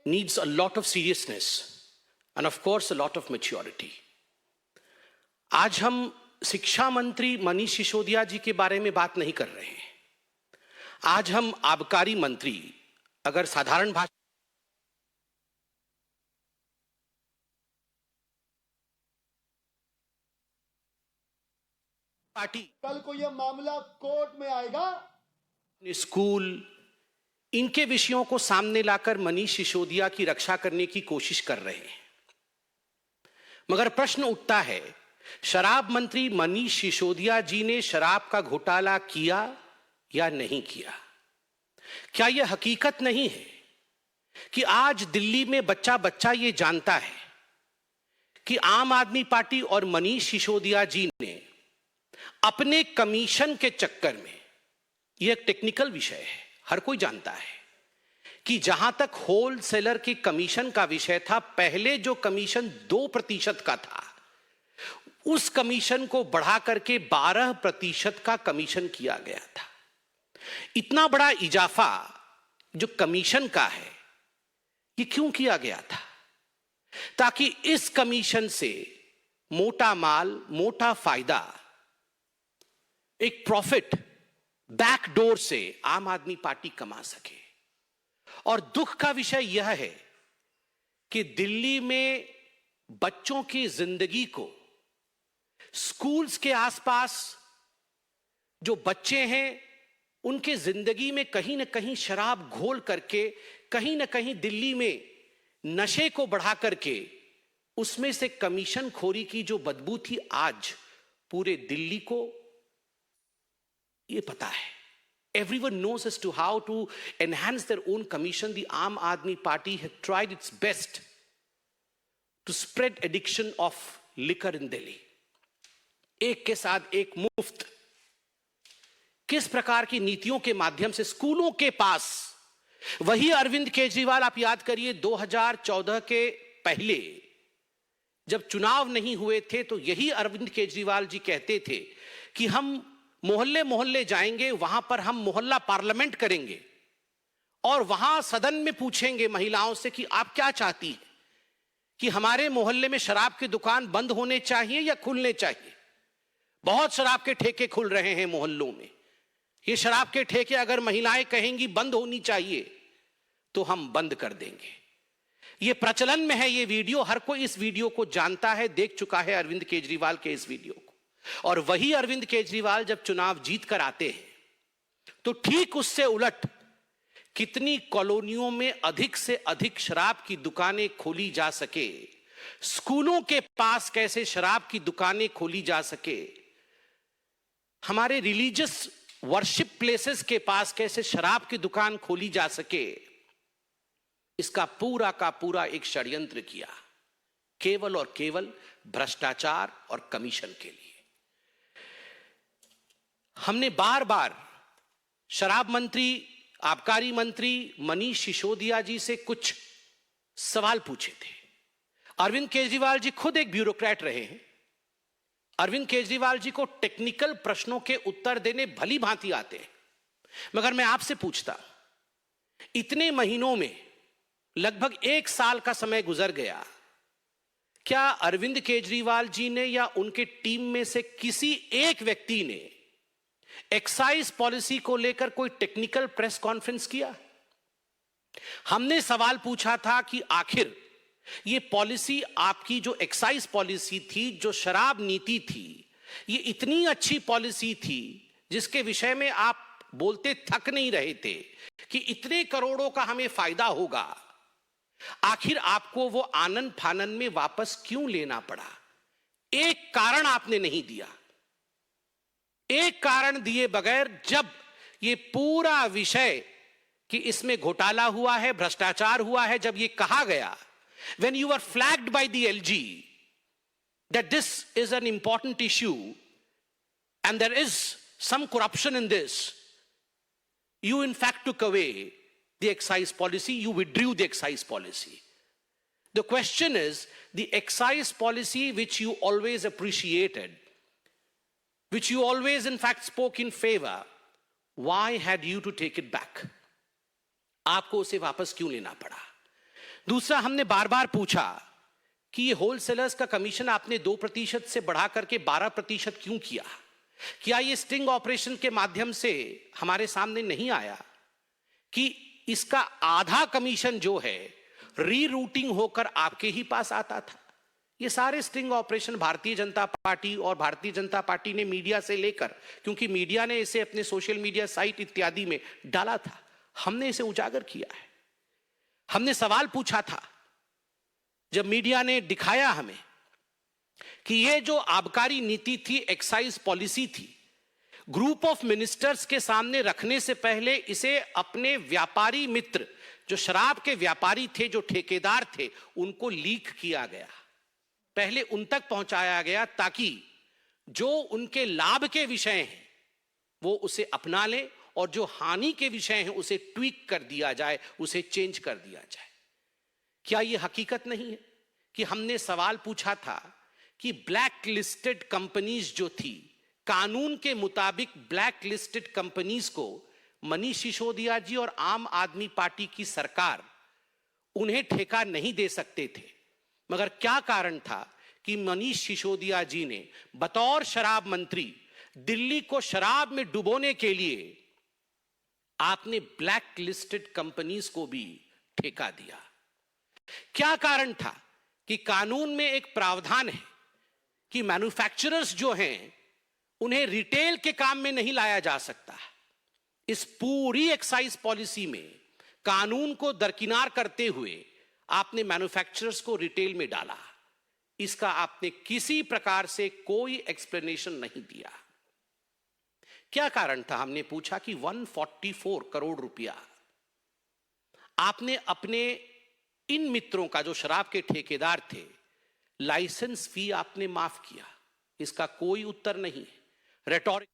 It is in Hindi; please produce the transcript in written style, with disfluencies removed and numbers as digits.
needs a lot of seriousness and of course a lot of maturity. आज हम शिक्षा मंत्री मनीष सिसोदिया जी के बारे में बात नहीं कर रहे हैं. आज हम आबकारी मंत्री, अगर साधारण भाषा पार्टी, कल को यह मामला कोर्ट में आएगा. स्कूल, इनके विषयों को सामने लाकर मनीष सिसोदिया की रक्षा करने की कोशिश कर रहे हैं. मगर प्रश्न उठता है, शराब मंत्री मनीष सिसोदिया जी ने शराब का घोटाला किया या नहीं किया? क्या यह हकीकत नहीं है कि आज दिल्ली में बच्चा बच्चा यह जानता है कि आम आदमी पार्टी और मनीष सिसोदिया जी ने अपने कमीशन के चक्कर में, यह एक टेक्निकल विषय है, हर कोई जानता है कि जहां तक होलसेलर के कमीशन का विषय था, पहले जो कमीशन 2% का था, उस कमीशन को बढ़ा करके 12% का कमीशन किया गया था. इतना बड़ा इजाफा जो कमीशन का है, ये क्यों किया गया था? ताकि इस कमीशन से मोटा माल, मोटा फायदा, एक प्रॉफिट बैकडोर से आम आदमी पार्टी कमा सके. और दुख का विषय यह है कि दिल्ली में बच्चों की जिंदगी को, स्कूल्स के आसपास जो बच्चे हैं, उनके जिंदगी में कहीं ना कहीं शराब घोल करके, कहीं ना कहीं दिल्ली में नशे को बढ़ा करके, उसमें से कमीशन खोरी की जो बदबू थी, आज पूरे दिल्ली को ये पता है. Everyone knows as to how to enhance their own commission. The Aam Aadmi Party had tried its best to spread addiction of liquor in Delhi. एक के साथ एक मुफ्त, किस प्रकार की नीतियों के माध्यम से स्कूलों के पास, वही अरविंद केजरीवाल, आप याद करिए 2014 के पहले जब चुनाव नहीं हुए थे, तो यही अरविंद केजरीवाल जी कहते थे कि हम मोहल्ले मोहल्ले जाएंगे, वहां पर हम मोहल्ला पार्लियामेंट करेंगे और वहां सदन में पूछेंगे महिलाओं से कि आप क्या चाहती हैं, कि हमारे मोहल्ले में शराब की दुकान बंद होने चाहिए या खुलने चाहिए. बहुत शराब के ठेके खुल रहे हैं मोहल्लों में. ये शराब के ठेके अगर महिलाएं कहेंगी बंद होनी चाहिए तो हम बंद कर देंगे. ये प्रचलन में है ये वीडियो, हर कोई इस वीडियो को जानता है, देख चुका है अरविंद केजरीवाल के इस वीडियो को. और वही अरविंद केजरीवाल जब चुनाव जीत कर आते हैं तो ठीक उससे उलट कितनी कॉलोनियों में अधिक से अधिक शराब की दुकानें खोली जा सके, स्कूलों के पास कैसे शराब की दुकानें खोली जा सके, हमारे रिलीजियस वर्शिप प्लेसेस के पास कैसे शराब की दुकान खोली जा सके, इसका पूरा का पूरा एक षड्यंत्र किया, केवल और केवल भ्रष्टाचार और कमीशन के लिए. हमने बार बार शराब मंत्री, आबकारी मंत्री मनीष सिसोदिया जी से कुछ सवाल पूछे थे. अरविंद केजरीवाल जी खुद एक ब्यूरोक्रेट रहे हैं. अरविंद केजरीवाल जी को टेक्निकल प्रश्नों के उत्तर देने भली भांति आते हैं. मगर मैं आपसे पूछता, इतने महीनों में लगभग 1 साल का समय गुजर गया, क्या अरविंद केजरीवाल जी ने या उनके टीम में से किसी एक व्यक्ति ने एक्साइज पॉलिसी को लेकर कोई टेक्निकल प्रेस कॉन्फ्रेंस किया? हमने सवाल पूछा था कि आखिर ये पॉलिसी, आपकी जो एक्साइज पॉलिसी थी, जो शराब नीति थी, ये इतनी अच्छी पॉलिसी थी जिसके विषय में आप बोलते थक नहीं रहे थे कि इतने करोड़ों का हमें फायदा होगा, आखिर आपको वो आनन फानन में वापस क्यों लेना पड़ा? एक कारण आपने नहीं दिया. एक कारण दिए बगैर जब ये पूरा विषय कि इसमें घोटाला हुआ है, भ्रष्टाचार हुआ है, जब ये कहा गया, when you were flagged by the LG that this is an important issue and there is some corruption in this, you in fact took away the excise policy, you withdrew the excise policy. The question is, the excise policy which you always appreciated, which you always in fact spoke in favor, why had you to take it back? आपको उसे वापस क्यों लेना पड़ा? दूसरा, हमने बार बार पूछा कि ये होलसेलर्स का कमीशन आपने 2% से बढ़ा करके 12% क्यों किया? क्या ये स्टिंग ऑपरेशन के माध्यम से हमारे सामने नहीं आया कि इसका आधा कमीशन जो है रीरूटिंग होकर आपके ही पास आता था? ये सारे sting operation Bharatiya Janata party और भारतीय जनता पार्टी ने मीडिया से लेकर, क्योंकि मीडिया ने इसे अपने सोशल मीडिया साइट इत्यादि में डाला था, हमने इसे उजागर किया है। हमने सवाल पूछा था जब मीडिया ने दिखाया हमें कि ये जो आबकारी नीति थी, एक्साइज पॉलिसी थी, ग्रुप ऑफ मिनिस्टर्स के सामने रखने से पहले इसे अपने व्यापारी मित्र, जो शराब के व्यापारी थे, जो ठेकेदार थे, उनको लीक किया गया, पहले उन तक पहुंचाया गया ताकि जो उनके लाभ के विषय हैं वो उसे अपना लें और जो हानि के विषय हैं उसे ट्वीक कर दिया जाए, उसे चेंज कर दिया जाए। क्या यह हकीकत नहीं है कि हमने सवाल पूछा था कि ब्लैक लिस्टेड कंपनीज जो थी, कानून के मुताबिक ब्लैक लिस्टेड कंपनीज को मनीष सिसोदिया जी और आम आदमी पार्टी की सरकार उन्हें ठेका नहीं दे सकते थे, मगर क्या कारण था कि मनीष सिसोदिया जी ने बतौर शराब मंत्री दिल्ली को शराब में डुबोने के लिए आपने ब्लैक लिस्टेड कंपनीज को भी ठेका दिया? क्या कारण था कि कानून में एक प्रावधान है कि मैन्युफैक्चरर्स जो हैं उन्हें रिटेल के काम में नहीं लाया जा सकता? इस पूरी एक्साइज पॉलिसी में कानून को दरकिनार करते हुए आपने मैन्युफैक्चरर्स को रिटेल में डाला। इसका आपने किसी प्रकार से कोई एक्सप्लेनेशन नहीं दिया। क्या कारण था? हमने पूछा कि 144 करोड़ रुपया आपने अपने इन मित्रों का, जो शराब के ठेकेदार थे, लाइसेंस फी आपने माफ किया। इसका कोई उत्तर नहीं है। रेटोरिक